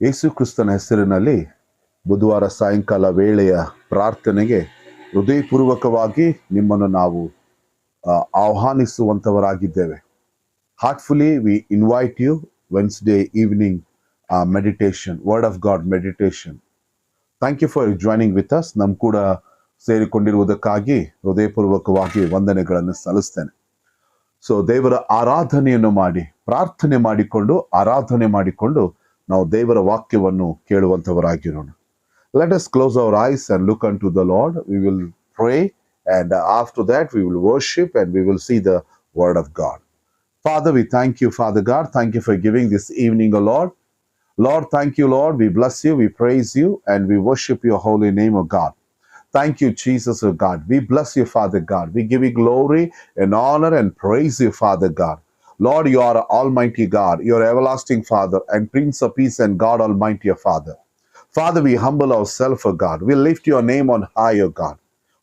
ಯೇಸು ಕ್ರಿಸ್ತನ ಹೆಸರಿನಲ್ಲಿ ಬುಧವಾರ ಸಾಯಂಕಾಲ ವೇಳೆಯ ಪ್ರಾರ್ಥನೆಗೆ ಹೃದಯಪೂರ್ವಕವಾಗಿ ನಿಮ್ಮನ್ನು ನಾವು ಆಹ್ವಾನಿಸುವಂತವರಾಗಿದ್ದೇವೆ. Heartfully we invite you Wednesday evening meditation, Word of God meditation. Thank you for joining with us. ನಮ್ಮ ಕೂಡ ಸೇರಿಕೊಂಡಿರುವುದಕ್ಕಾಗಿ ಹೃದಯಪೂರ್ವಕವಾಗಿ ವಂದನೆಗಳನ್ನು ಸಲ್ಲಿಸ್ತೇನೆ. ಸೊ ದೇವರ ಆರಾಧನೆಯನ್ನು ಮಾಡಿ ಪ್ರಾರ್ಥನೆ ಮಾಡಿಕೊಂಡು ನಾವು ದೇವರ ವಾಕ್ಯವನ್ನು ಕೇಳುವಂತವರಾಗಿರೋಣ. Let us close our eyes and look unto the Lord. We will pray, and after that we will worship and we will see the word of God. Father, we thank you, Father God. Thank you for giving this evening, O Lord. Lord, thank you, Lord. We bless you, we praise you, and we worship your holy name, O God. Thank you, Jesus, O God. We bless you, Father God. We give you glory and honor and praise you, Father God. Lord, you are Almighty God. You are everlasting Father and Prince of Peace and God Almighty, O Father. Father, we humble ourselves, O God. We lift your name on high, O God.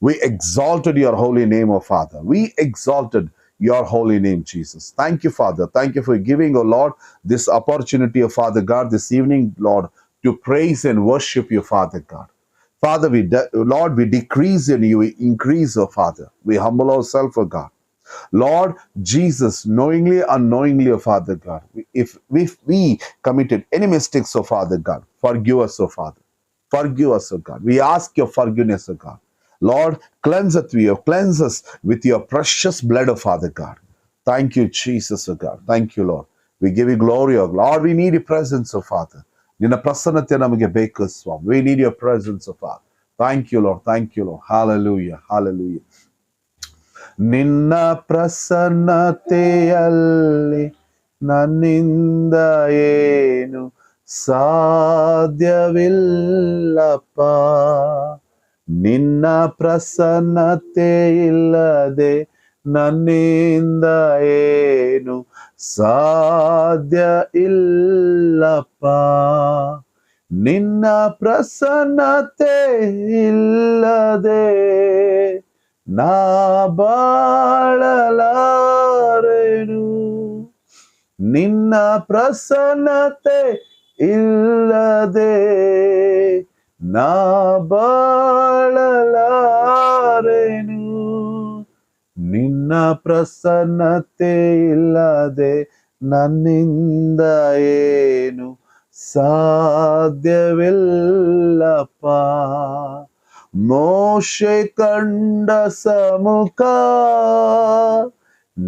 We exalted your holy name, O Father. We exalted your holy name, Jesus. Thank you, Father. Thank you for giving, O Lord, this opportunity, O Father God, this evening, Lord, to praise and worship you, Father God. Father, Lord, we decrease and you increase, O Father. We humble ourselves, O God. Lord Jesus, knowingly, unknowingly, O Father God, if we committed any mistakes, O Father God, forgive us, O Father. Forgive us, O God. We ask your forgiveness, O God. Lord, cleanse us with your precious blood, O Father God. Thank you, Jesus, O God. Thank you, Lord. We give you glory, O Lord. We need your presence, O Father. ನಿನ್ನ ಪ್ರಸನ್ನತೆ ನಮಗೆ ಬೇಕು ಸ್ವಾಮಿ. We need your presence, O Father. Thank you, Lord. Thank you, Lord. Hallelujah. Hallelujah. ನಿನ್ನ ಪ್ರಸನ್ನತೆಯಲ್ಲಿ ನನ್ನಿಂದ ಏನು ಸಾಧ್ಯವಿಲ್ಲಪ್ಪ. ನಿನ್ನ ಪ್ರಸನ್ನತೆ ಇಲ್ಲದೆ ನನ್ನಿಂದ ಏನು ಸಾಧ್ಯ ಇಲ್ಲಪ್ಪ. ನಿನ್ನ ಪ್ರಸನ್ನತೆ ಇಲ್ಲದೆ ನಾ ಬಾಳಲಾರೆನು. ನಿನ್ನ ಪ್ರಸನ್ನತೆ ಇಲ್ಲದೆ ನಾ ಬಾಳಲಾರೆನು. ನಿನ್ನ ಪ್ರಸನ್ನತೆ ಇಲ್ಲದೆ ನನ್ನಿಂದ ಏನು ಸಾಧ್ಯವಿಲ್ಲಪ್ಪ. ಮೋಶೆ ಕಂಡ ಸಮ್ಮುಖ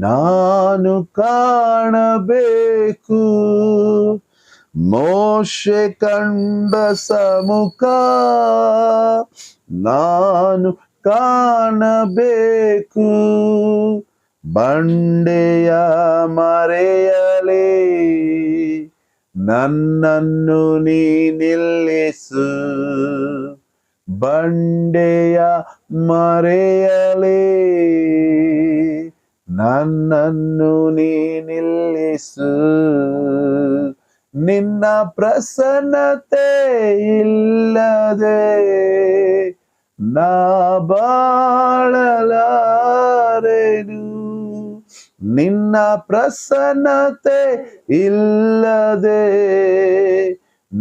ನಾನು ಕಾಣಬೇಕು. ಮೋಶೆ ಕಂಡ ಸಮ್ಮುಖ ನಾನು ಕಾಣಬೇಕು. ಬಂಡೆಯ ಮರೆಯಲೇ ನನ್ನನ್ನು ನೀ ನಿಲ್ಲಿಸು. ಬಂಡೆಯ ಮರೆಯಲೇ ನನ್ನನ್ನು ನೀ ನಿಲ್ಲಿಸು. ನಿನ್ನ ಪ್ರಸನ್ನತೆ ಇಲ್ಲದೆ ನಾ ಬಾಳಲಾರೆನು. ನಿನ್ನ ಪ್ರಸನ್ನತೆ ಇಲ್ಲದೆ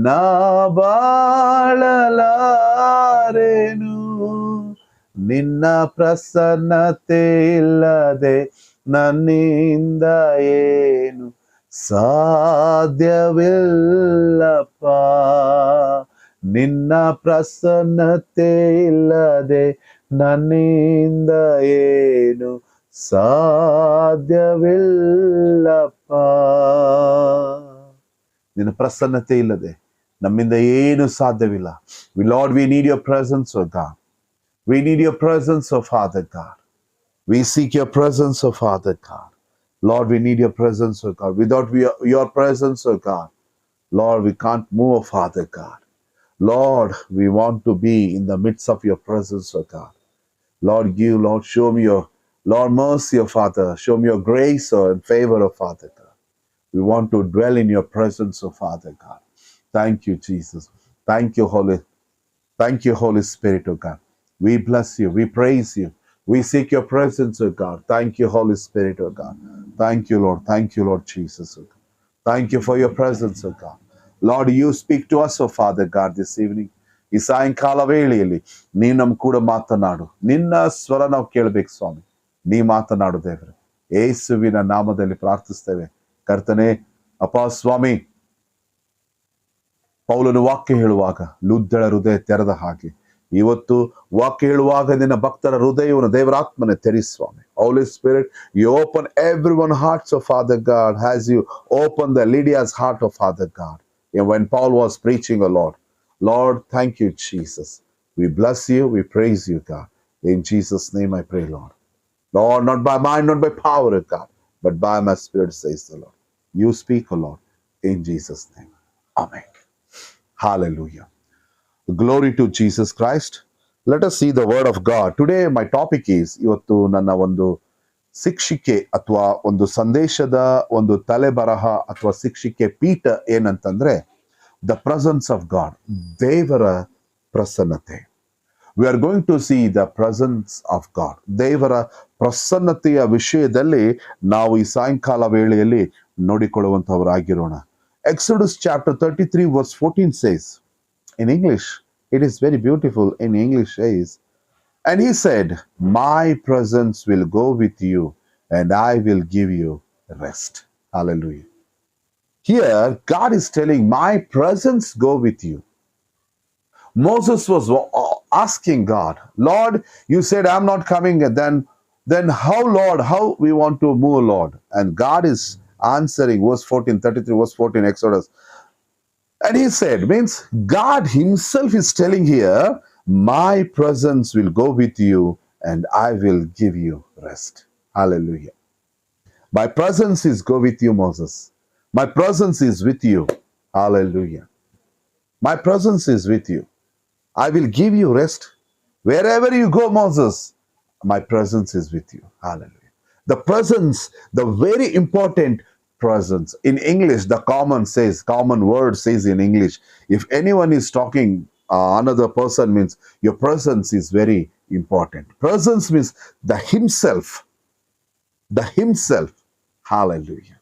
ನಾ ಬಾಳಲಾರೆನು. ನಿನ್ನ ಪ್ರಸನ್ನತೆ ಇಲ್ಲದೆ ನನ್ನಿಂದ ಏನು ಸಾಧ್ಯವಿಲ್ಲಪ್ಪ. ನಿನ್ನ ಪ್ರಸನ್ನತೆ ಇಲ್ಲದೆ ನನ್ನಿಂದ ಏನು ಸಾಧ್ಯವಿಲ್ಲಪ್ಪ. ನಿನ್ನ ಪ್ರಸನ್ನತೆ ಇಲ್ಲದೆ ನಮ್ಮಿಂದ ಏನು ಸಾಧ್ಯವಿಲ್ಲ. Lord, we need your presence, O God. We need your presence, O Father God. We seek your presence, O Father God. Lord, we need your presence, O God. Without your presence, O God, Lord, we can't move, O Father God. Lord, we want to be in the midst of your presence, O God. Lord, show me your, Lord, mercy, O Father. Show me your grace and favor, O Father God. We want to dwell in your presence, O Father God. Thank you, Jesus. Thank you, Holy Spirit, O God. We bless you. We praise you. We seek your presence, O God. Thank you, Holy Spirit, O God. Thank you, Lord. Thank you, Lord Jesus, O God. Thank you for your presence, O God. Lord, you speak to us, oh Father God, this evening. ಈ ಸಾಯಂಕಾಲ ವೇಳೆಯಲ್ಲಿ ನೀ ನಮ್ಮ ಕೂಡ ಮಾತನಾಡು. ನಿನ್ನ ಸ್ವರ ನಾವು ಕೇಳಬೇಕು ಸ್ವಾಮಿ. ನೀ ಮಾತನಾಡು ದೇವರೇ. ಯೇಸುವಿನ ನಾಮದಲ್ಲಿ ಪ್ರಾರ್ಥಿಸ್ತೇವೆ ಕರ್ತನೆ. ಅಪ್ಪ ಸ್ವಾಮಿ, ಪೌಲನು ವಾಕ್ಯ ಹೇಳುವಾಗ ಲುದ್ದಳ ಹೃದಯ ತೆರೆದ ಹಾಗೆ ಇವತ್ತು ವಾಕ್ಯ ಹೇಳುವಾಗ ನಿನ್ನ ಭಕ್ತರ ಹೃದಯವನ್ನು ದೇವರಾತ್ಮನೆ ತೆರಿ ಸ್ವಾಮಿ. Holy Spirit, you open everyone's hearts, oh Father God, as you open the Lydia's heart, oh Father God. And when Paul was preaching, oh Lord, Lord, thank you, Jesus. We bless you, we praise you, God. In Jesus' name I pray, Lord. Lord, not by mind, not by power, oh God, but by my Spirit, says the Lord. You speak, oh Lord, in Jesus' name. Amen. Hallelujah. Glory to Jesus Christ. Let us see the word of God. Today my topic is, ಇವತ್ತು ನನ್ನ ಒಂದು ಶಿಕ್ಷಿಕೆ ಅಥವಾ ಒಂದು ಸಂದೇಶದ ಒಂದು ತಲೆಬರಹ ಅಥವಾ ಶಿಕ್ಷಿಕೆ ಪೀಠ ಏನಂತಂದ್ರೆ, ದ ಪ್ರೆಸೆನ್ಸ್ ಆಫ್ ಗಾಡ್, ದೇವರ ಪ್ರಸನ್ನತೆ. We are going to see the presence of God. ದೇವರ ಪ್ರಸನ್ನತೆಯ ವಿಷಯದಲ್ಲಿ ನಾವು ಈ ಸಾಯಂಕಾಲ ವೇಳೆಯಲ್ಲಿ ನೋಡಿಕೊಳ್ಳುವಂತವರಾಗಿರೋಣ. Exodus chapter 33 verse 14 says, in English, it is very beautiful. In English says, and he said, my presence will go with you and I will give you rest. Hallelujah. Here, God is telling, my presence go with you. Moses was asking God, Lord, you said I'm not coming. Then how, Lord, how we want to move, Lord? And God is answering, verse 14, 33, verse 14, Exodus. And he said, means God himself is telling here, my presence will go with you and I will give you rest. Hallelujah. My presence is go with you, Moses. My presence is with you. Hallelujah. My presence is with you. I will give you rest. Wherever you go, Moses, my presence is with you. Hallelujah. The presence, the very important presence. In English, the common word says in English, if anyone is talking another person, means your presence is very important. Presence means the himself. The himself. Hallelujah.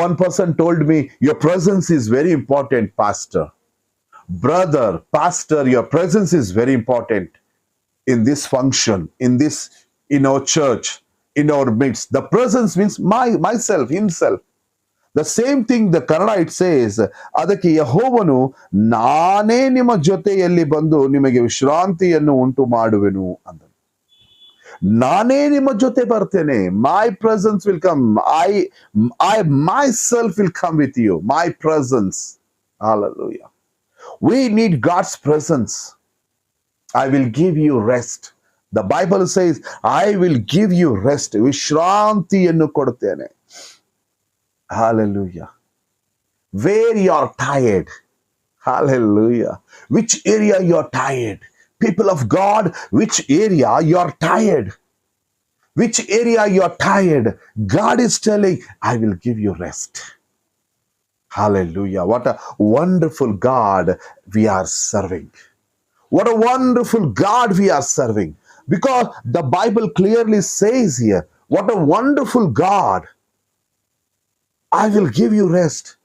One person told me, your presence is very important, pastor. Brother, pastor, your presence is very important in this function, in our church, in our midst. The presence means myself, himself. The same thing the Kannada it says, ಅದಕ್ಕೆ ಯೆಹೋವನು ನಾನೇ ನಿಮ್ಮ ಜೊತೆಯಲ್ಲಿ ಬಂದು ನಿಮಗೆ ವಿಶ್ರಾಂತಿಯನ್ನು ಉಂಟು ಮಾಡುವೆನು ಅಂತ. ನಾನೇ ನಿಮ್ಮ ಜೊತೆ ಬರ್ತೇನೆ. My presence will come. I myself will come with you. My presence. Hallelujah. We need God's presence. I will give you rest. The Bible says, I will give you rest. ವಿಶ್ರಾಂತಿಯನ್ನು ಕೊಡುತ್ತೇನೆ. Hallelujah. Where you are tired. Hallelujah. Which area you are tired. People of God, which area you are tired. Which area you are tired. God is telling, I will give you rest. Hallelujah. What a wonderful God we are serving. What a wonderful God we are serving. Because the Bible clearly says here, what a wonderful God. I will give you rest.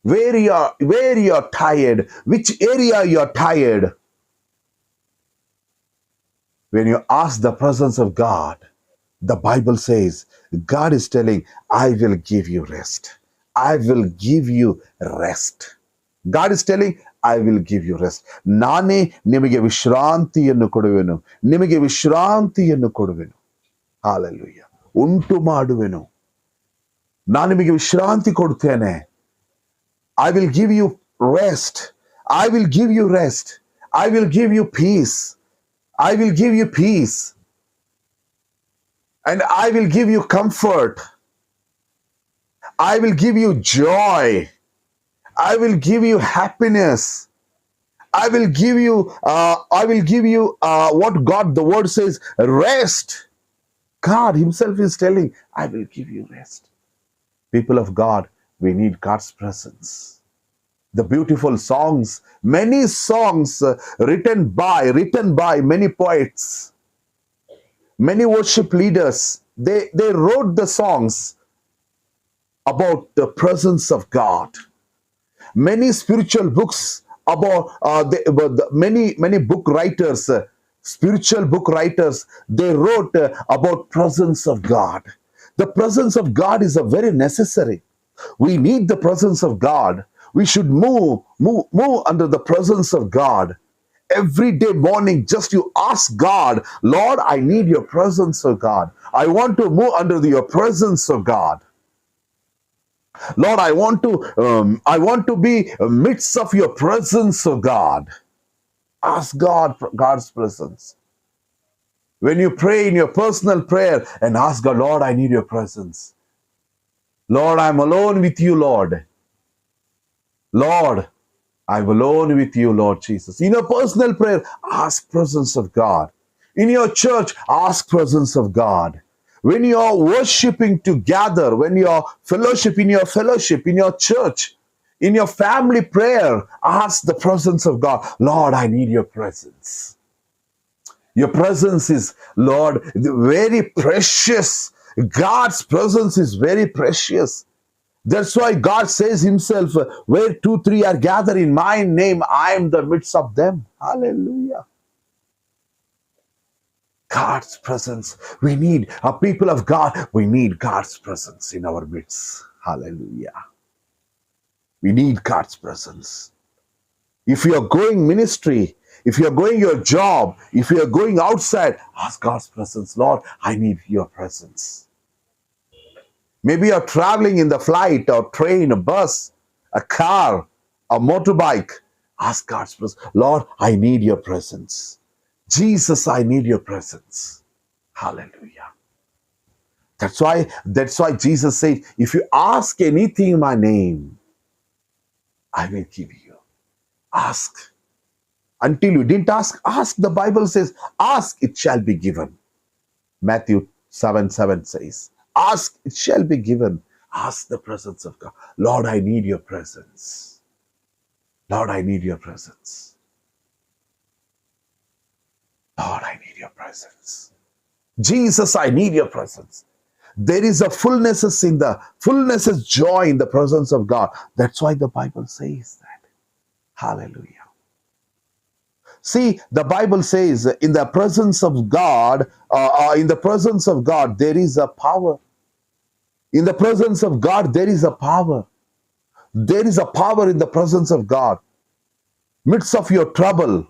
Where you are tired, which area you are tired. When you ask the presence of God, the Bible says, God is telling, I will give you rest. I will give you rest. God is telling, I will give you rest. ನಾನೇ ನಿಮಗೆ ವಿಶ್ರಾಂತಿಯನ್ನು ಕೊಡುವೆನು. ನಿಮಗೆ ವಿಶ್ರಾಂತಿಯನ್ನು ಕೊಡುವೆನು. Hallelujah. ಉಂಟು ಮಾಡುವೆನು. ನಾನು ನಿಮಗೆ ವಿಶ್ರಾಂತಿ ಕೊಡುತ್ತೇನೆ. I will give you rest. I will give you rest. I will give you peace. I will give you peace. And I will give you comfort. I will give you joy. I will give you happiness. I will give you what God, the word says, rest. God himself is telling, I will give you rest. People of God, we need God's presence. The beautiful songs, many songs written by many poets, many worship leaders, they wrote the songs about the presence of God. Many spiritual books about many book writers, spiritual book writers, they wrote about presence of God. The presence of God is a very necessary. We need the presence of God. We should move under the presence of God. Every day morning, just you ask God, Lord, I need your presence, of God. I want to move under your presence, of God. Lord, I want to be midst of your presence, of God. Ask God for God's presence. When you pray in your personal prayer and ask God, Lord, I need your presence. Lord, I'm alone with you, Lord. Lord, I'm alone with you, Lord Jesus. In your personal prayer, ask presence of God. In your church, ask presence of God. When you're worshiping together, when you're fellowship, in your church, in your family prayer, ask the presence of God. Lord, I need your presence. Your presence is, Lord, very precious. God's presence is very precious. That's why God says himself, where 2, 3 are gathered in my name, I am the midst of them. Hallelujah. God's presence. We need, a people of God, we need God's presence in our midst. Hallelujah. We need God's presence. If you are going ministry, if you are going your job, if you are going outside, ask God's presence. Lord, I need your presence. Maybe you're traveling in the flight or train, a bus, a car, a motorbike. Ask God's presence. Lord, I need your presence. Jesus, I need your presence. Hallelujah. That's why Jesus said, if you ask anything in my name, I will give you. Ask. Until you didn't ask, ask. The Bible says, ask, it shall be given. Matthew 7:7 says, ask, it shall be given. Ask the presence of God. Lord, I need your presence. Lord, I need your presence. Lord, I need your presence. Jesus, I need your presence. There is a fullness of joy in the presence of God. That's why the Bible says that. Hallelujah. See, the Bible says in the presence of God, there is a power. In the presence of God, there is a power. There is a power in the presence of God. Midst of your trouble,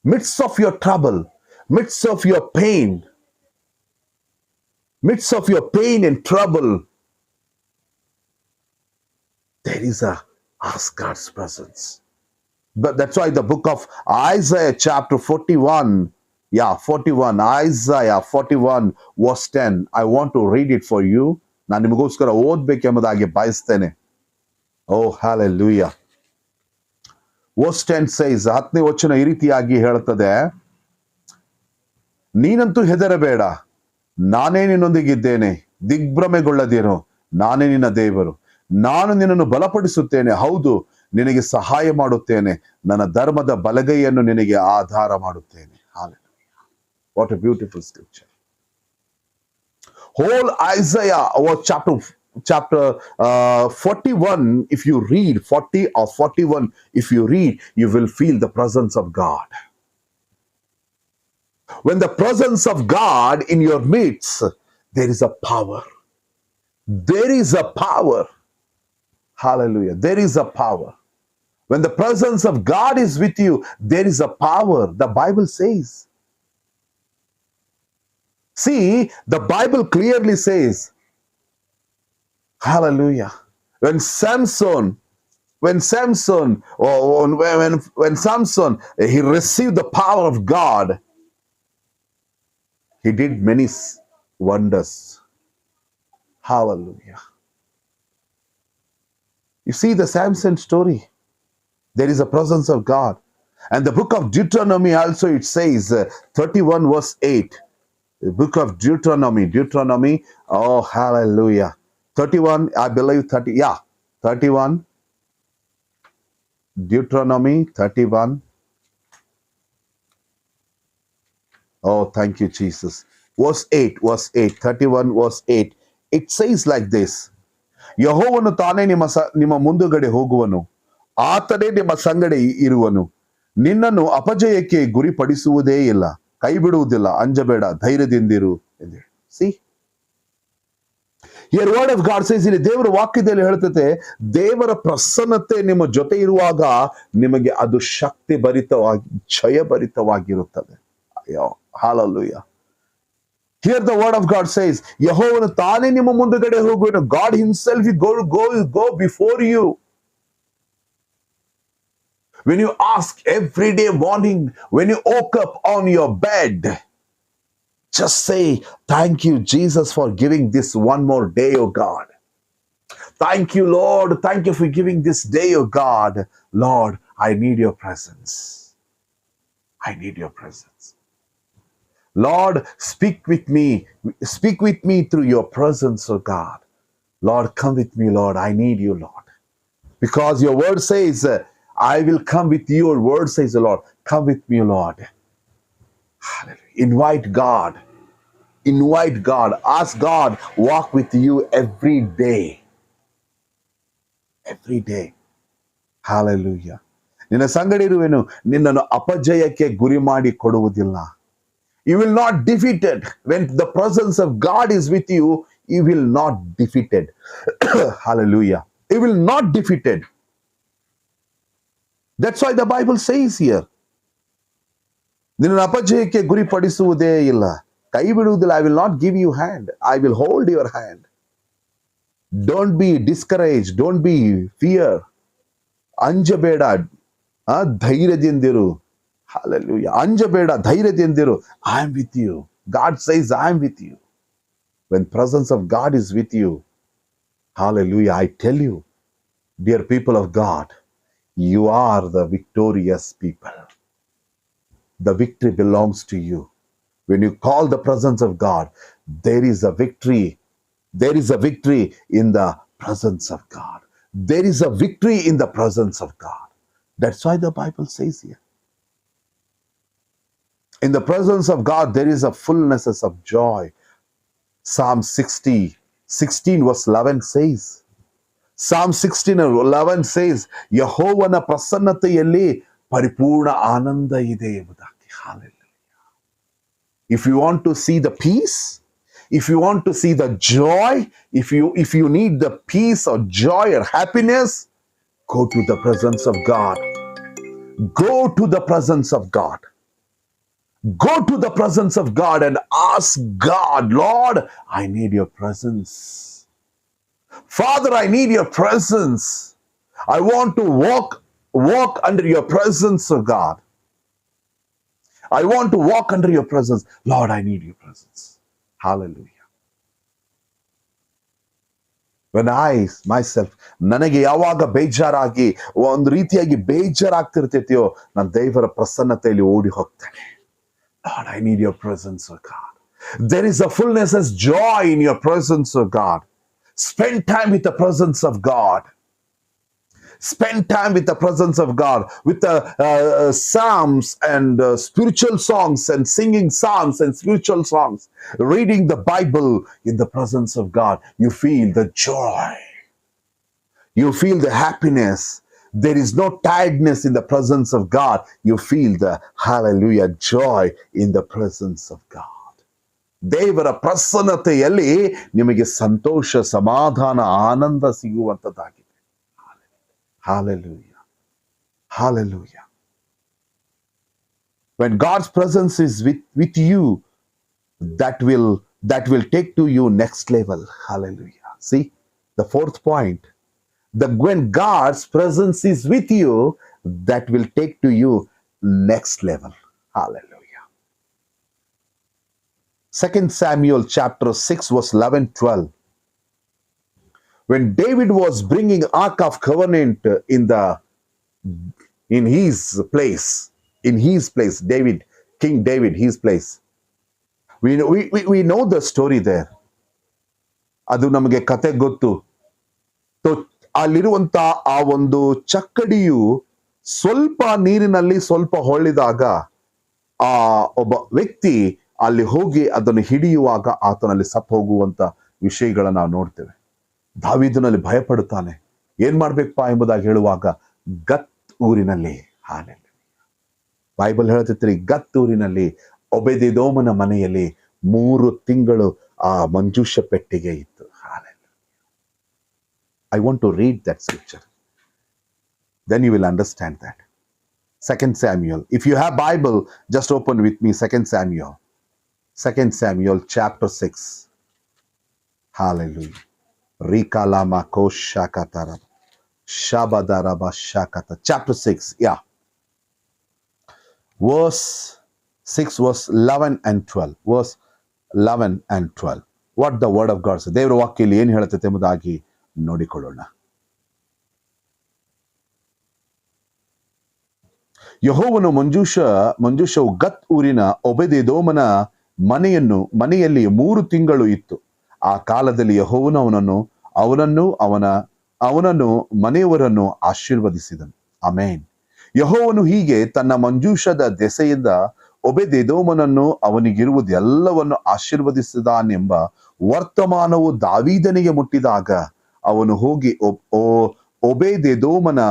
midst of your trouble, midst of your pain, midst of your pain and trouble, there is a ask God's presence. But that's why the book of Isaiah chapter 41, Isaiah 41 verse 10, I want to read it for you. ನಾನು ನಿಮಗೋಸ್ಕರ ಓದಬೇಕೆಂಬುದಾಗಿ ಬಯಸ್ತೇನೆ. Oh, hallelujah. Verse 10 says, 10ನೇ ವಚನ ಈ ರೀತಿಯಾಗಿ ಹೇಳುತ್ತದೆ, ನೀನಂತೂ ಹೆದರಬೇಡ, ನಾನೇ ನಿನ್ನೊಂದಿಗಿದ್ದೇನೆ, ದಿಗ್ಭ್ರಮೆಗೊಳ್ಳದಿರು, ನಾನೇ ನಿನ್ನ ದೇವರು, ನಾನು ನಿನ್ನನ್ನು ಬಲಪಡಿಸುತ್ತೇನೆ, ಹೌದು ನಿನಗೆ ಸಹಾಯ ಮಾಡುತ್ತೇನೆ, ನನ್ನ ಧರ್ಮದ ಬಲಗೈಯನ್ನು ನಿನಗೆ ಆಧಾರ ಮಾಡುತ್ತೇನೆ. Hallelujah. What a beautiful scripture. Whole Isaiah, or chapter 41, if you read 40 or 41, if you read, you will feel the presence of God. When the presence of God in your midst, there is a power. There is a power. Hallelujah. There is a power. When the presence of God is with you, there is a power. The Bible says. See, the Bible clearly says, hallelujah. When Samson, he received the power of God, he did many wonders. Hallelujah. You see the Samson story. There is a presence of God. And the book of Deuteronomy also, it says, 31 verse 8. The book of Deuteronomy, oh, hallelujah. 31, I believe 31. Deuteronomy 31. Oh, thank you, Jesus. Verse 8, 31 verse 8. It says like this, ಯೆಹೋವನು ತಾನೇ ನಿಮ್ಮ ಮುಂದುಗಡೆ ಹೋಗುವನು, ಆತನೇ ನಿಮ್ಮ ಸಂಗಡ ಇರುವನು, ನಿನ್ನನ್ನು ಅಪಜಯಕ್ಕೆ ಗುರಿಪಡಿಸುವುದೇ ಇಲ್ಲ, ಕೈ ಬಿಡುವುದಿಲ್ಲ, ಅಂಜಬೇಡ, ಧೈರ್ಯದಿಂದಿರು ಎಂದು. C, Here word of God says, ಇಲ್ಲಿ ದೇವರ ವಾಕ್ಯದಲ್ಲಿ ಹೇಳ್ತದೆ, ದೇವರ ಪ್ರಸನ್ನತೆ ನಿಮ್ಮ ಜೊತೆ ಇರುವಾಗ ನಿಮಗೆ ಅದು ಶಕ್ತಿ ಭರಿತವಾಗಿ, ಜಯ ಭರಿತವಾಗಿರುತ್ತದೆ. Hallelujah. Here the word of God says, ಯೆಹೋವನು ತಾನೇ ನಿಮ್ಮ ಮುಂದುಗಡೆ ಹೋಗುವನು. God himself will go before you. When you ask every day morning, when you woke up on your bed, just say, thank you, Jesus, for giving this one more day, oh God. Thank you, Lord. Thank you for giving this day, oh God. Lord, I need your presence. I need your presence. Lord, speak with me. Speak with me through your presence, oh God. Lord, come with me, Lord. I need you, Lord. Because your word says, I will come with you. Your word says, Lord, come with me, Lord. Hallelujah. Invite God. Invite God. Ask God, walk with you every day. Every day. Hallelujah. ನಿನ್ನ ಸಂಗಡ ಇರುವೆನು, ನಿನ್ನನ್ನು ಅಪಜಯಕ್ಕೆ ಗುರಿ ಮಾಡಿ ಕೊಡುವುದಿಲ್ಲ. You will not defeated. When the presence of God is with you, you will not defeated. Hallelujah. You will not defeated. That's why the Bible says here, ನಿನ್ನ ಅಪಜಯಕ್ಕೆ ಗುರಿಪಡಿಸುವುದೇ ಇಲ್ಲ, ಕೈ ಬಿಡುವುದಿಲ್ಲ. I will not give you hand. I will hold your hand. Don't be discouraged. Don't be fear. ಅಂಜಬೇಡ, ಧೈರ್ಯದಿಂದಿರು. Hallelujah. ಅಂಜಬೇಡ, ಧೈರ್ಯದಿಂದಿರು. I am with you. God says, I am with you. When presence of God is with you, hallelujah, I tell you, dear people of God, you are the victorious people. The victory belongs to you. When you call the presence of God, there is a victory. There is a victory in the presence of God. There is a victory in the presence of God. That's why the Bible says here, in the presence of God, there is a fullness of joy. Psalm 16 verse 11 says, Psalm 16:11 says, ಯೆಹೋವನ ಪ್ರಸನ್ನತೆಯಲ್ಲಿ ಪರಿಪೂರ್ಣ ಆನಂದ ಇದೆ ಎಂಬುದಾಗಿ. Hallelujah. If you want to see the peace, if you want to see the joy, if you need the peace or joy or happiness, go to the presence of God. Go to the presence of God. Go to the presence of God and ask God, Lord, I need your presence. Father, I need your presence. I want to walk under your presence, oh God. I want to walk under your presence. Lord, I need your presence. Hallelujah. When I myself, ನನಗೆ ಯಾವಾಗ ಬೇಜಾರಾಗಿ ಒಂದು ರೀತಿಯಾಗಿ ಬೇಜಾರಾಗ್ತಿರ್ತೀಯೋ, ನಾನು ದೇವರ ಪ್ರಸನ್ನತೆಯಲ್ಲಿ ಓಡಿ ಹೋಗ್ತೇನೆ. Lord, I need your presence, oh God. There is a fullness of joy in your presence, oh God. Spend time with the presence of God. Spend time with the presence of God, with the psalms and spiritual songs, and singing psalms and spiritual songs, reading the Bible in the presence of God. You feel the joy. You feel the happiness. There is no tiredness in the presence of God. You feel the, hallelujah, joy in the presence of God. ದೇವರ ಪ್ರಸನ್ನತೆಯಲ್ಲಿ ನಿಮಗೆ ಸಂತೋಷ, ಸಮಾಧಾನ, ಆನಂದ ಸಿಗುವಂತದ್ದಾಗಿದೆ. Hallelujah. Hallelujah. When God's presence is with you, that will take to you next level. Hallelujah. See, the fourth point, when God's presence is with you, that will take to you next level. Hallelujah. 2 Samuel chapter 6 verse 11-12. When David was bringing Ark of Covenant in his place, King David, his place. We know the story there. ಅದು ನಮಗೆ ಕತೆ ಗೊತ್ತು. ಅಲ್ಲಿರುವಂತ ಆ ಒಂದು ಚಕ್ಕಡಿಯು ಸ್ವಲ್ಪ ನೀರಿನಲ್ಲಿ ಸ್ವಲ್ಪ ಹೊಳ್ಳಿದಾಗ ಆ ಒಬ್ಬ ವ್ಯಕ್ತಿ ಅಲ್ಲಿ ಹೋಗಿ ಅದನ್ನು ಹಿಡಿಯುವಾಗ ಆತನಲ್ಲಿ ಸತ್ತು ಹೋಗುವಂತ ವಿಷಯಗಳನ್ನ ನಾವು ನೋಡ್ತೇವೆ. ದಾವೀದನಲ್ಲಿ ಭಯಪಡುತ್ತಾನೆ. ಏನ್ ಮಾಡ್ಬೇಕಪ್ಪ ಎಂಬುದಾಗಿ ಹೇಳುವಾಗ ಗತ್ ಊರಿನಲ್ಲಿ. ಹಾಲೆಲೂಯ. ಬೈಬಲ್ ಹೇಳ್ತೈತ್ರಿ, ಗತ್ ಊರಿನಲ್ಲಿ ಒಬೇದೆದೋಮನ ಮನೆಯಲ್ಲಿ 3 ತಿಂಗಳು ಆ ಮಂಜೂಷ ಪೆಟ್ಟಿಗೆ ಇತ್ತು. I want to read that scripture. Then you will understand that. 2 Samuel. If you have Bible, just open with me 2 Samuel. 2 Samuel chapter 6. Hallelujah. Rikalama koshakatara. Shabadaraba shakata. Chapter 6. Yeah. Verse 6, verse 11 and 12. Verse 11 and 12. What the word of God says. ದೇವರ ವಾಕ್ಯದಲ್ಲಿ ಏನು ಹೇಳುತ್ತೆ ಎಂಬುದಾಗಿ ನೋಡಿಕೊಳ್ಳೋಣ. ಯೆಹೋವನು ಮಂಜೂಷವು ಗತ್ ಊರಿನ ಒಬೇದೆದೋಮನ ಮನೆಯಲ್ಲಿ 3 ತಿಂಗಳು ಇತ್ತು. ಆ ಕಾಲದಲ್ಲಿ ಯೆಹೋವನು ಅವನನ್ನು ಮನೆಯವರನ್ನು ಆಶೀರ್ವದಿಸಿದನು. ಆಮೆನ್. ಯೆಹೋವನು ಹೀಗೆ ತನ್ನ ಮಂಜೂಷದ ದೆಸೆಯಿಂದ ಒಬೇದೆದೋಮನನ್ನು ಅವನಿಗಿರುವುದೆಲ್ಲವನ್ನು ಆಶೀರ್ವದಿಸಿದಾನೆಂಬ ವರ್ತಮಾನವು ದಾವೀದನಿಗೆ ಮುಟ್ಟಿದಾಗ ಅವನು ಹೋಗಿ ಒಬೇದೆದೋಮನ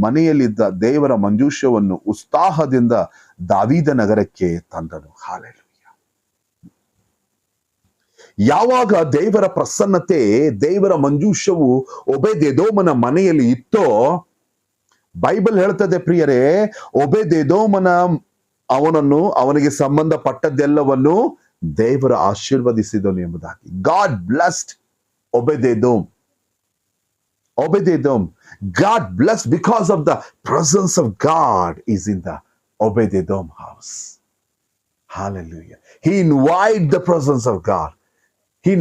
ಮನೆಯಲ್ಲಿದ್ದ ದೇವರ ಮಂಜೂಷವನ್ನು ಉತ್ಸಾಹದಿಂದ ದಾವೀದ ನಗರಕ್ಕೆ ತಂದನು. ಹಾಲೆಲೂಯ. ಯಾವಾಗ ದೇವರ ಪ್ರಸನ್ನತೆ, ದೇವರ ಮಂಜೂಷವು ಒಬೇದೆದೋಮನ ಮನೆಯಲ್ಲಿ ಇತ್ತೋ, ಬೈಬಲ್ ಹೇಳ್ತದೆ ಪ್ರಿಯರೇ, ಒಬೇದೆದೋಮನ ಅವನಿಗೆ ಸಂಬಂಧಪಟ್ಟದ್ದೆಲ್ಲವನ್ನು ದೇವರ ಆಶೀರ್ವದಿಸಿದನು ಎಂಬುದಾಗಿ. God blessed Obed-Edom. God blessed because of the presence of God is in the Obed-Edom house. Hallelujah. He invited the presence of God. He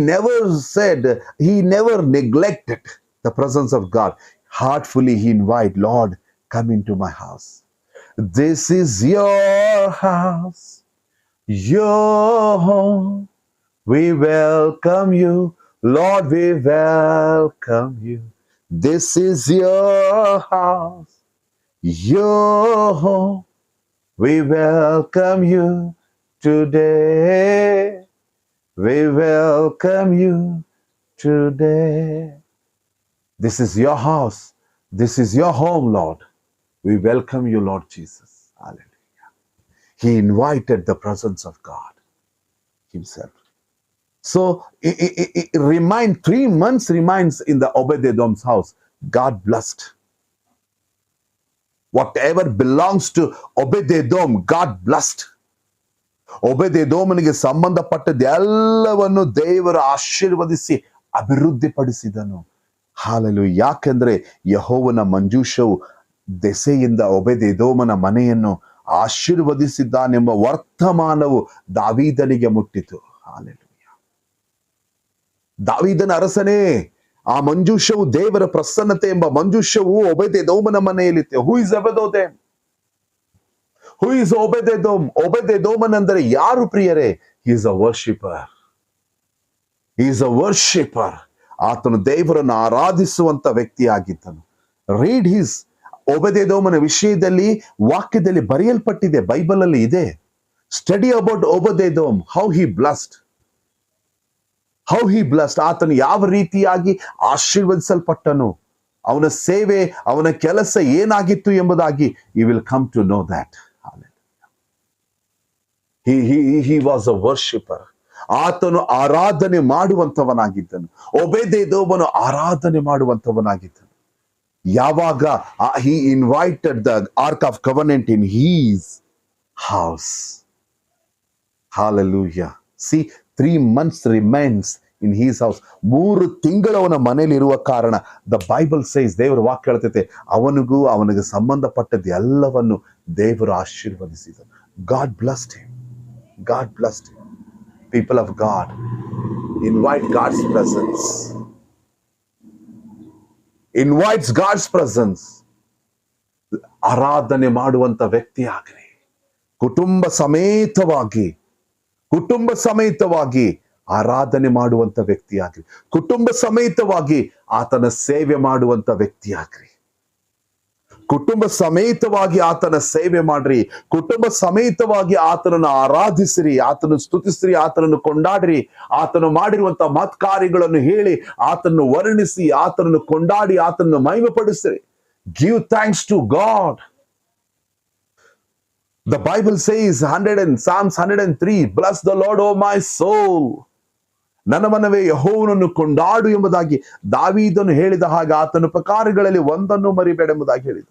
never neglected the presence of God. Heartfully he invited, Lord, come into my house. This is your house, your home. We welcome you, Lord, we welcome you. This is your house, your home. We welcome you today. We welcome you today. This is your house. This is your home, Lord. We welcome you, Lord Jesus. Hallelujah. He invited the presence of God himself. So, 3 months remains in the Obed-Edom's house. God blessed. Whatever belongs to Obed-Edom, God blessed. ಒಬೇದೆದೋಮನಿಗೆ ಸಂಬಂಧಪಟ್ಟದ್ದು ಎಲ್ಲವನ್ನು ದೇವರು ಆಶೀರ್ವದಿಸಿ ಅಭಿವೃದ್ಧಿಪಡಿಸಿದನು. Hallelujah. ಯಾಕೆಂದ್ರೆ ಯೆಹೋವನ ಮಂಜೂಷವು ದೆಸೆಯಿಂದ ಒಬೇದೆದೋಮನ ಮನೆಯನ್ನು ಆಶೀರ್ವದಿಸಿದ್ದಾನೆಂಬ ವರ್ತಮಾನವು ದಾವೀದನಿಗೆ ಮುಟ್ಟಿತು. ಹಾಲೆಲೂಯ. ದಾವೀದನ ಅರಸನೇ, ಆ ಮಂಜೂಷವು, ದೇವರ ಪ್ರಸನ್ನತೆ ಎಂಬ ಮಂಜೂಷವು ಒಬೇದೆದೋಮನ ಮನೆಯಲ್ಲಿತ್ತು. Who is Obed Edom? Who is Obed-Edom? Obed-Edom ಅಂದರೆ ಯಾರು ಪ್ರಿಯರೇ? He is a worshipper. He is a worshipper. ಆತನು ದೇವರನ್ನು ಆರಾಧಿಸುವಂತ ವ್ಯಕ್ತಿಯಾಗಿದ್ದನು. ರೀಡ್ ಹಿಸ್ ಒಬೇದೆದೋಮನ ವಿಷಯದಲ್ಲಿ ವಾಕ್ಯದಲ್ಲಿ ಬರೆಯಲ್ಪಟ್ಟಿದೆ, ಬೈಬಲ್ ಅಲ್ಲಿ ಇದೆ. Study about Obed Edom, how he blessed. ಆತನು ಯಾವ ರೀತಿಯಾಗಿ ಆಶೀರ್ವದಿಸಲ್ಪಟ್ಟನು, ಅವನ ಸೇವೆ, ಅವನ ಕೆಲಸ ಏನಾಗಿತ್ತು ಎಂಬುದಾಗಿ you will come to know that. He was a worshipper. ಆತನು ಆರಾಧನೆ ಮಾಡುವಂತವನಾಗಿದ್ದನು. ಒಬೇದೆದೋಮನು ಆರಾಧನೆ ಮಾಡುವಂತವನಾಗಿದ್ದನು. ಯಾವಾಗ he invited the Ark of Covenant in his house. Hallelujah. See, 3 months remains in his house. 3 ತಿಂಗಳು ಅವನ ಮನೆಯಲ್ಲಿ ಇರುವ ಕಾರಣ the Bible says, ದೇವರ ವಾಕ್ಯ ಹೇಳ್ತೈತೆ, ಅವನಿಗೆ ಸಂಬಂಧಪಟ್ಟದ್ದು ಎಲ್ಲವನ್ನು ದೇವರು ಆಶೀರ್ವದಿಸಿದನು. God blessed him. God blessed him. People of God, invite God's presence. Invites God's presence. ಆರಾಧನೆ ಮಾಡುವಂತ ವ್ಯಕ್ತಿ ಆಗ್ರಿ. ಕುಟುಂಬ ಸಮೇತವಾಗಿ ಆರಾಧನೆ ಮಾಡುವಂತ ವ್ಯಕ್ತಿ ಆಗ್ರಿ. ಕುಟುಂಬ ಸಮೇತವಾಗಿ ಆತನ ಸೇವೆ ಮಾಡುವಂತ ವ್ಯಕ್ತಿ ಆಗ್ರಿ. ಕುಟುಂಬ ಸಮೇತವಾಗಿ ಆತನ ಸೇವೆ ಮಾಡ್ರಿ. ಕುಟುಂಬ ಸಮೇತವಾಗಿ ಆತನನ್ನು ಆರಾಧಿಸಿರಿ, ಆತನು ಸ್ತುತಿಸ್ರಿ, ಆತನನ್ನು ಕೊಂಡಾಡ್ರಿ. ಆತನು ಮಾಡಿರುವಂತ ಮತ್ ಕಾರ್ಯಗಳನ್ನು ಹೇಳಿ, ಆತನನ್ನು ವರ್ಣಿಸಿ, ಆತನನ್ನು ಕೊಂಡಾಡಿ, ಆತನನ್ನು ಮಹಿಮೆಪಡಿಸ್ರಿ. Give thanks to God. The Bible says Psalms 103, bless the Lord, O my soul. ನನ್ನ ಮನವೇ ಯೆಹೋವನನ್ನು ಕೊಂಡಾಡು ಎಂಬುದಾಗಿ ದಾವೀದನು ಹೇಳಿದ ಹಾಗೆ ಆತನ ಉಪಕಾರಗಳಲ್ಲಿ ಒಂದನ್ನು ಮರಿಬೇಡ ಎಂಬುದಾಗಿ ಹೇಳಿದ.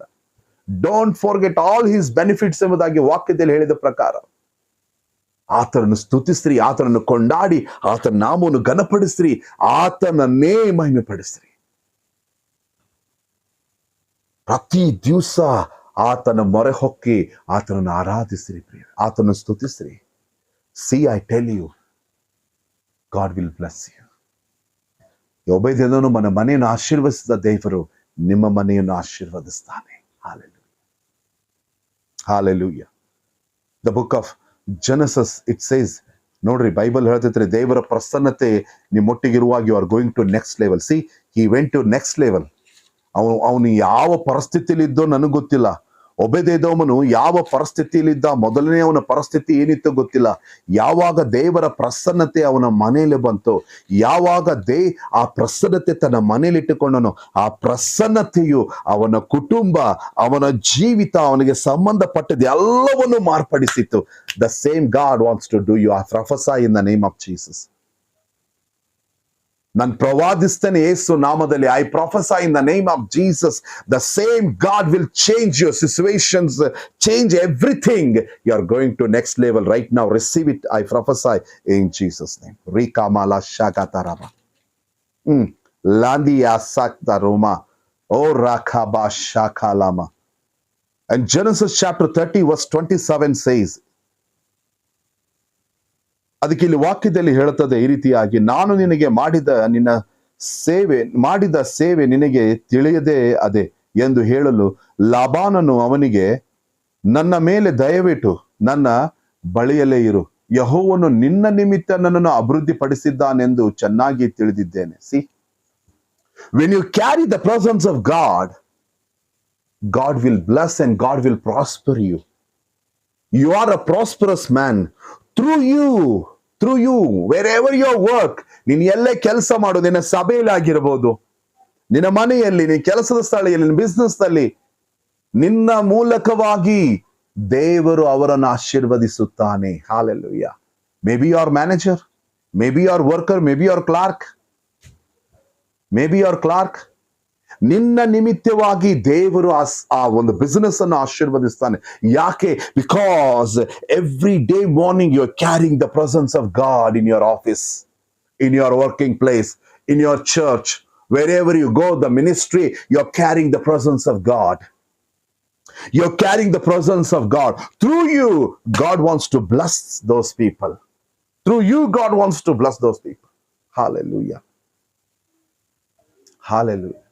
Don't forget all his benefits ಎಂಬುದಾಗಿ ವಾಕ್ಯದಲ್ಲಿ ಹೇಳಿದ ಪ್ರಕಾರ ಆತನನ್ನು ಸ್ತುತಿಸ್ರಿ, ಆತನನ್ನು ಕೊಂಡಾಡಿ, ಆತನ ನಾಮವನ್ನು ಘನಪಡಿಸ್ರಿ, ಆತನನ್ನೇ ಮಹಿಮೆ ಪಡಿಸ್ರಿ. ಪ್ರತಿ ದಿವಸ ಆತನ ಮೊರೆ ಹೊಕ್ಕಿ ಆತನನ್ನು ಆರಾಧಿಸ್ರಿ, ಪ್ರಿಯ, ಆತನನ್ನು ಸ್ತುತಿಸ್ರಿ. See I tell you, God will bless you. ಒಬೇದೆದೋನು ನನ್ನ ಮನೆಯನ್ನು ಆಶೀರ್ವದಿಸಿದ ದೇವರು ನಿಮ್ಮ ಮನೆಯನ್ನು ಆಶೀರ್ವದಿಸ್ತಾನೆ. Hallelujah. Hallelujah. The book of Genesis, it says, ನೋಡ್ರಿ, ಬೈಬಲ್ ಹೇಳ್ತೈತ್ರಿ, ದೇವರ ಪ್ರಸನ್ನತೆ ನಿಮ್ಮೊಟ್ಟಿಗಿರುವಾಗ you are going to next level. See, he went to next level. ಅವನು ಯಾವ ಪರಿಸ್ಥಿತಿಯಲ್ಲಿ ಇದ್ದೋ ನನಗೆ ಗೊತ್ತಿಲ್ಲ. ಒಬೇದೆದೋಮನು ಯಾವ ಪರಿಸ್ಥಿತಿಯಲ್ಲಿದ್ದ, ಮೊದಲನೇ ಅವನ ಪರಿಸ್ಥಿತಿ ಏನಿತ್ತು ಗೊತ್ತಿಲ್ಲ. ಯಾವಾಗ ದೇವರ ಪ್ರಸನ್ನತೆ ಅವನ ಮನೆಯಲ್ಲಿ ಬಂತು, ಯಾವಾಗ ಆ ಪ್ರಸನ್ನತೆ ತನ್ನ ಮನೆಯಲ್ಲಿ ಇಟ್ಟುಕೊಂಡನು, ಆ ಪ್ರಸನ್ನತೆಯು ಅವನ ಕುಟುಂಬ, ಅವನ ಜೀವಿತ, ಅವನಿಗೆ ಸಂಬಂಧಪಟ್ಟದ್ದು ಎಲ್ಲವನ್ನು ಮಾರ್ಪಡಿಸಿತ್ತು. The same God wants to do you. I prophesy in the name of Jesus. ನಾನು ಪ್ರವಾದಿಸ್ತೇನೆ ಯೇಸು ನಾಮದಲ್ಲಿ. I prophesy in the name of Jesus. The same God will change your situations, change everything. You are going to next level right now. Receive it. I prophesy in Jesus name. ರಿಕಾಮಾಲಾ ಶಾಗಾತಾರಾಮ ಲಾಂದಿಯಾ ಸಾಕ್ತಾರೋಮಾ ಓ ರಾಖಾಬಾ ಶಾಖಾಲಾಮ. And Genesis chapter 30 verse 27 says, ಅದಕ್ಕೆ ಇಲ್ಲಿ ವಾಕ್ಯದಲ್ಲಿ ಹೇಳುತ್ತದೆ ಈ ರೀತಿಯಾಗಿ, ನಾನು ನಿನಗೆ ಮಾಡಿದ ಸೇವೆ ನಿನಗೆ ತಿಳಿಯದೆ ಅದೇ ಎಂದು ಹೇಳಲು ಲಾಬಾನನು ಅವನಿಗೆ, ನನ್ನ ಮೇಲೆ ದಯವಿಟ್ಟು ನನ್ನ ಬಳಿಯಲ್ಲೇ ಇರು, ಯೆಹೋವನು ನಿನ್ನ ನಿಮಿತ್ತ ನನ್ನನ್ನು ಅಭಿವೃದ್ಧಿ ಪಡಿಸಿದ್ದಾನೆಂದು ಚೆನ್ನಾಗಿ ತಿಳಿದಿದ್ದೇನೆ. C, when you carry the presence of God, God will bless and God will prosper you. You are a prosperous man. Through you, wherever you work, ನೀನು ಎಲ್ಲೇ ಕೆಲಸ ಮಾಡು, ನಿನ್ನ ಸಭೆಯಲ್ಲಿ ಆಗಿರಬಹುದು, ನಿನ್ನ ಮನೆಯಲ್ಲಿ, ನಿನ್ನ ಕೆಲಸದ ಸ್ಥಳದಲ್ಲಿ, ನಿನ್ನ ಬಿಸ್ನೆಸ್ ನಲ್ಲಿ, ನಿನ್ನ ಮೂಲಕವಾಗಿ ದೇವರು ಅವರನ್ನು ಆಶೀರ್ವದಿಸುತ್ತಾನೆ. Hallelujah. Maybe your manager, maybe your worker, maybe your clerk, ನಿನ್ನ ನಿಮಿತ್ತವಾಗಿ ದೇವರು ಆ ಒಂದು ಬಿಸಿನೆಸ್ ಅನ್ನು ಆಶೀರ್ವದಿಸ್ತಾನೆ. ಯಾಕೆ? Because every day morning you are carrying the presence of God in your office, in your working place, in your church, wherever you go, the ministry, you are carrying the presence of God. You are carrying the presence of God. Through you, God wants to bless those people. Through you, God wants to bless those people. Hallelujah. Hallelujah.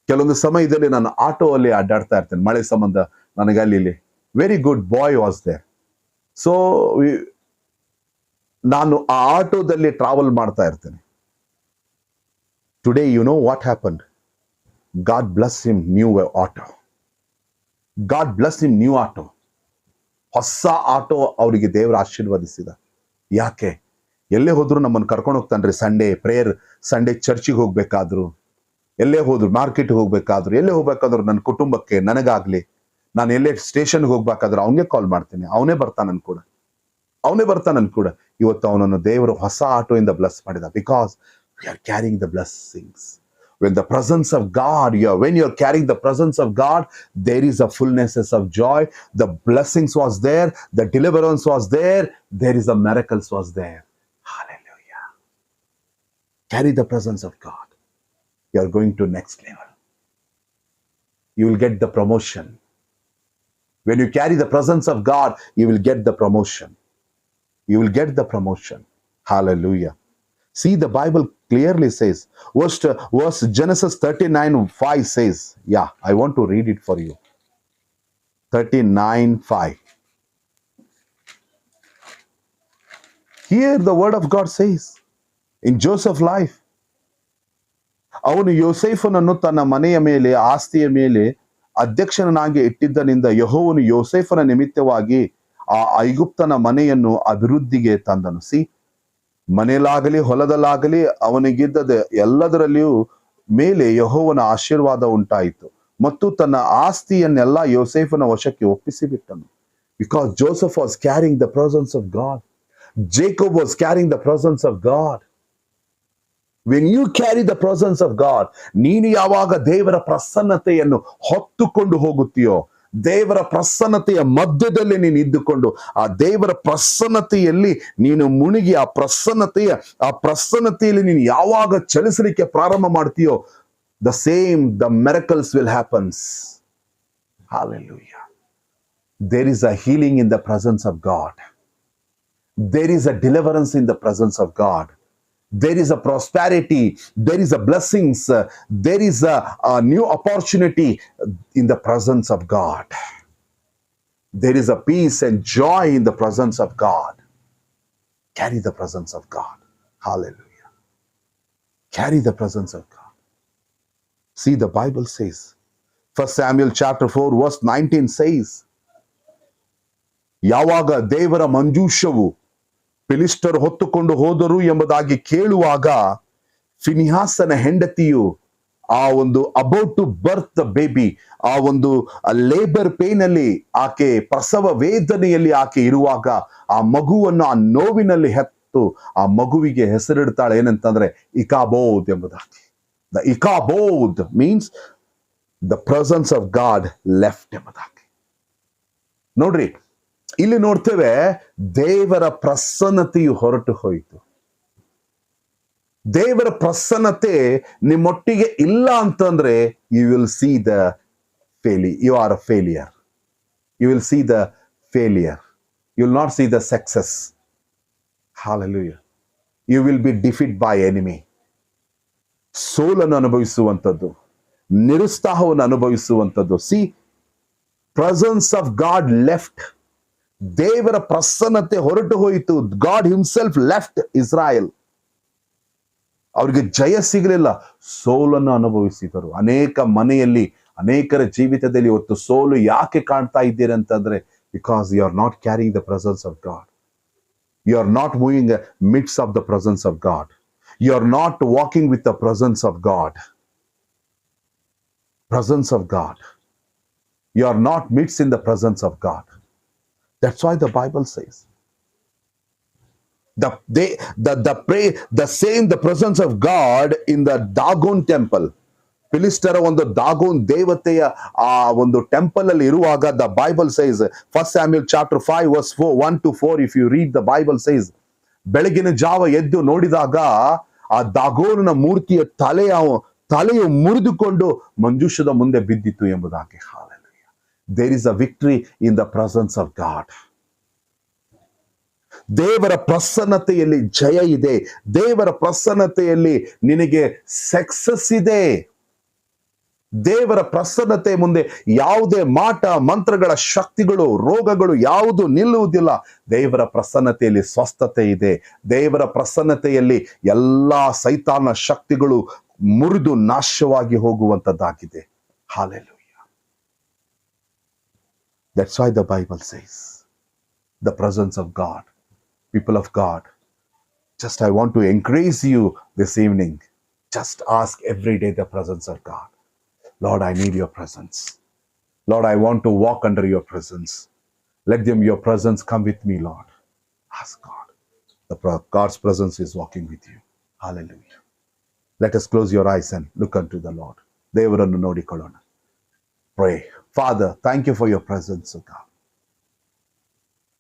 ಕೆಲವೊಂದು ಸಮಯದಲ್ಲಿ ನಾನು auto ಅಲ್ಲಿ ಅಡ್ಡಾಡ್ತಾ ಇರ್ತೇನೆ, ಮಳೆ ಸಂಬಂಧ. ನನಗೆ ಅಲ್ಲಿ very good boy was there. So ನಾನು ಆ ಆಟೋದಲ್ಲಿ ಟ್ರಾವೆಲ್ ಮಾಡ್ತಾ ಇರ್ತೇನೆ. Today you know what happened? God bless him new auto. God bless him new auto. ಹೊಸ ಆಟೋ ಅವರಿಗೆ ದೇವರ ಆಶೀರ್ವದಿಸಿದ. ಯಾಕೆ? ಎಲ್ಲೇ ಹೋದ್ರು ನಮ್ಮನ್ನು ಕರ್ಕೊಂಡು ಹೋಗ್ತಾನ್ರಿ. ಸಂಡೇ ಪ್ರೇಯರ್, ಸಂಡೇ ಚರ್ಚಿಗೆ ಹೋಗ್ಬೇಕಾದ್ರು, ಎಲ್ಲೇ ಹೋದ್ರು, ಮಾರ್ಕೆಟ್ ಹೋಗ್ಬೇಕಾದ್ರು, ಎಲ್ಲೇ ಹೋಗ್ಬೇಕಾದ್ರು, ನನ್ನ ಕುಟುಂಬಕ್ಕೆ, ನನಗಾಗ್ಲಿ, ನಾನು ಎಲ್ಲೇ ಸ್ಟೇಷನ್ಗೆ ಹೋಗ್ಬೇಕಾದ್ರೆ ಅವನಿಗೆ ಕಾಲ್ ಮಾಡ್ತೇನೆ. ಅವನೇ ಬರ್ತಾನನ್ ಕೂಡ. ಇವತ್ತು ಅವನನ್ನು ದೇವರು ಹೊಸ ಆಟೋಯಿಂದ ಬ್ಲೆಸ್ ಮಾಡಿದ. Because we are carrying the blessings. When the presence of God, when you're carrying the presence of God, there is a fullness of joy. The blessings was there, the deliverance was there, there is a miracles was there. Hallelujah. Carry the presence of God. You are going to next level. You will get the promotion. When you carry the presence of God, you will get the promotion. You will get the promotion. Hallelujah. See, the Bible clearly says, verse Genesis 39:5 says, yeah, I want to read it for you. 39:5. Here the word of God says, in Joseph's life, ಅವನು ಯೋಸೇಫನನ್ನು ತನ್ನ ಮನೆಯ ಮೇಲೆ, ಆಸ್ತಿಯ ಮೇಲೆ ಅಧ್ಯಕ್ಷನಾಗಿ ಇಟ್ಟಿದ್ದನಿಂದ ಯೆಹೋವನು ಯೋಸೇಫನ ನಿಮಿತ್ತವಾಗಿ ಆ ಐಗುಪ್ತನ ಮನೆಯನ್ನು ಅಭಿವೃದ್ಧಿಗೆ ತಂದನು. ಸಿ, ಮನೆಯಲ್ಲಾಗಲಿ ಹೊಲದಲ್ಲಾಗಲಿ ಅವನಿಗಿದ್ದದ ಎಲ್ಲದರಲ್ಲಿಯೂ ಮೇಲೆ ಯೆಹೋವನ ಆಶೀರ್ವಾದ ಉಂಟಾಯಿತು ಮತ್ತು ತನ್ನ ಆಸ್ತಿಯನ್ನೆಲ್ಲ ಯೋಸೇಫನ ವಶಕ್ಕೆ ಒಪ್ಪಿಸಿಬಿಟ್ಟನು. Because Joseph was carrying the presence of God. Jacob was carrying the presence of God. When you carry the presence of God, ನೀನು ಯಾವಾಗ ದೇವರ ಪ್ರಸನ್ನತೆಯನ್ನು ಹೊತ್ತುಕೊಂಡು ಹೋಗುತ್ತೀಯೋ, ದೇವರ ಪ್ರಸನ್ನತೆಯ ಮಧ್ಯದಲ್ಲಿ ನೀನು ಇದ್ದುಕೊಂಡು ಆ ದೇವರ ಪ್ರಸನ್ನತೆಯಲ್ಲಿ ನೀನು ಮುಳುಗಿ ಆ ಪ್ರಸನ್ನತೆಯಲ್ಲಿ ನೀನು ಯಾವಾಗ ಚಲಿಸಲಿಕ್ಕೆ ಪ್ರಾರಂಭ ಮಾಡ್ತೀಯೋ, the miracles will happen. Hallelujah. There is a healing in the presence of God. There is a deliverance in the presence of God. There is a prosperity. There is a blessings. There is a new opportunity in the presence of God. There is a peace and joy in the presence of God. Carry the presence of God. Hallelujah. Carry the presence of God. See, the Bible says, 1 Samuel chapter 4 verse 19 says, ಯಾವಾಗ ದೇವರ ಮಂಜೂಷವು ಫಿಲಿಸ್ಟರು ಹೊತ್ತುಕೊಂಡು ಹೋದರು ಎಂಬುದಾಗಿ ಕೇಳುವಾಗ ಫಿನಿಹಾಸನ ಹೆಂಡತಿಯು ಆ ಒಂದು about to birth baby, ಆ ಒಂದು ಲೇಬರ್ ಪೇನ್ ಅಲ್ಲಿ ಆಕೆ ಪ್ರಸವ ವೇದನೆಯಲ್ಲಿ ಆಕೆ ಇರುವಾಗ ಆ ಮಗುವನ್ನು ಆ ನೋವಿನಲ್ಲಿ ಹೆತ್ತು ಆ ಮಗುವಿಗೆ ಹೆಸರಿಡ್ತಾಳೆ ಏನಂತಂದ್ರೆ ಇಕಾಬೋದ್ ಎಂಬುದಾಗಿ. The Ichabod means the presence of God left ಎಂಬುದಾಗಿ. ನೋಡ್ರಿ, ಇಲ್ಲಿ ನೋಡ್ತೇವೆ ದೇವರ ಪ್ರಸನ್ನತೆಯು ಹೊರಟು ಹೋಯಿತು. ದೇವರ ಪ್ರಸನ್ನತೆ ನಿಮ್ಮೊಟ್ಟಿಗೆ ಇಲ್ಲ ಅಂತಂದ್ರೆ you will see the you are a failure. You will see the failure. You will not see the success. Hallelujah. You will be defeat by enemy. ಸೋಲನ್ನು ಅನುಭವಿಸುವಂಥದ್ದು, ನಿರುತ್ಸಾಹವನ್ನು ಅನುಭವಿಸುವಂಥದ್ದು. See, presence of God left. ದೇವರ ಪ್ರಸನ್ನತೆ ಹೊರಟು ಹೋಯಿತು. God himself left Israel. ಅವರಿಗೆ ಜಯ ಸಿಗಲಿಲ್ಲ, ಸೋಲನ್ನು ಅನುಭವಿಸಿದರು. ಅನೇಕ ಮನೆಯಲ್ಲಿ, ಅನೇಕರ ಜೀವಿತದಲ್ಲಿ ಇವತ್ತು ಸೋಲು ಯಾಕೆ ಕಾಣ್ತಾ ಇದ್ದೀರಿ ಅಂತಂದ್ರೆ, because you are not carrying the presence of God. You are not moving midst of the presence of God. You are not walking with the presence of God. Presence of God. You are not midst in the presence of God. That's why the Bible says the presence of God in the Dagon temple. ಫಿಲಿಸ್ಟರ ಒಂದು Dagon ದೇವತೆಯ ಆ ಒಂದು temple ಅಲ್ಲಿ ಇರುವಾಗ the Bible says, 1 Samuel chapter 5 verse 1 to 4, if you read the Bible says, ಬೆಳಗಿನ ಜಾವ ಎದ್ದು ನೋಡಿದಾಗ ಆ ದಾಗೋನನ ಮೂರ್ತಿಯ ತಲೆಯು ಮುರಿದುಕೊಂಡು ಮಂಜೂಷದ ಮುಂದೆ ಬಿದ್ದಿತ್ತು ಎಂಬುದಾಗಿ. Hallelujah. There is a victory in the presence of God. ದೇವರ ಪ್ರಸನ್ನತೆಯಲ್ಲಿ ಜಯ ಇದೆ. ದೇವರ ಪ್ರಸನ್ನತೆಯಲ್ಲಿ ನಿನಗೆ ಸಕ್ಸಸ್ ಇದೆ. ದೇವರ ಪ್ರಸನ್ನತೆ ಮುಂದೆ ಯಾವುದೇ ಮಾಟ ಮಂತ್ರಗಳ ಶಕ್ತಿಗಳು, ರೋಗಗಳು ಯಾವುದು ನಿಲ್ಲುವುದಿಲ್ಲ. ದೇವರ ಪ್ರಸನ್ನತೆಯಲ್ಲಿ ಸ್ವಸ್ಥತೆ ಇದೆ. ದೇವರ ಪ್ರಸನ್ನತೆಯಲ್ಲಿ ಎಲ್ಲಾ ಸೈತಾನ ಶಕ್ತಿಗಳು ಮುರಿದು ನಾಶವಾಗಿ ಹೋಗುವಂತದ್ದಾಗಿದೆ. Hallelujah. That's why the Bible says, the presence of God. People of God, just I want to encourage you this evening. Just ask every day the presence of God. Lord, I need your presence. Lord, I want to walk under your presence. Let your presence come with me, Lord. Ask God. God's presence is walking with you. Hallelujah. Let us close your eyes and look unto the Lord. ದೇವರನ್ನು ನೋಡಿಕೊಳ್ಳೋಣ. Pray. Father, thank you for your presence, O God.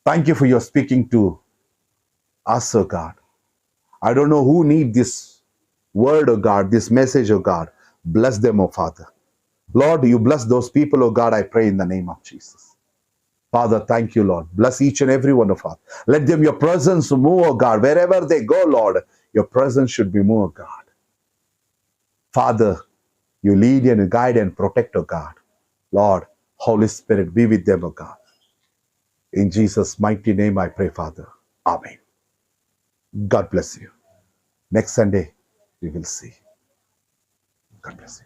Thank you for your speaking to us, O God. I don't know who need this word, O God, this message, O God. Bless them, O Father. Lord, you bless those people, O God, I pray in the name of Jesus. Father, thank you, Lord. Bless each and every one of us. Let them, your presence move, O God. Wherever they go, Lord, your presence should be moved, O God. Father, you lead and guide and protect, O God. Lord, Holy Spirit, be with them, O God. In Jesus' mighty name I pray, Father. Amen. God bless you. Next Sunday, we will see. God bless you.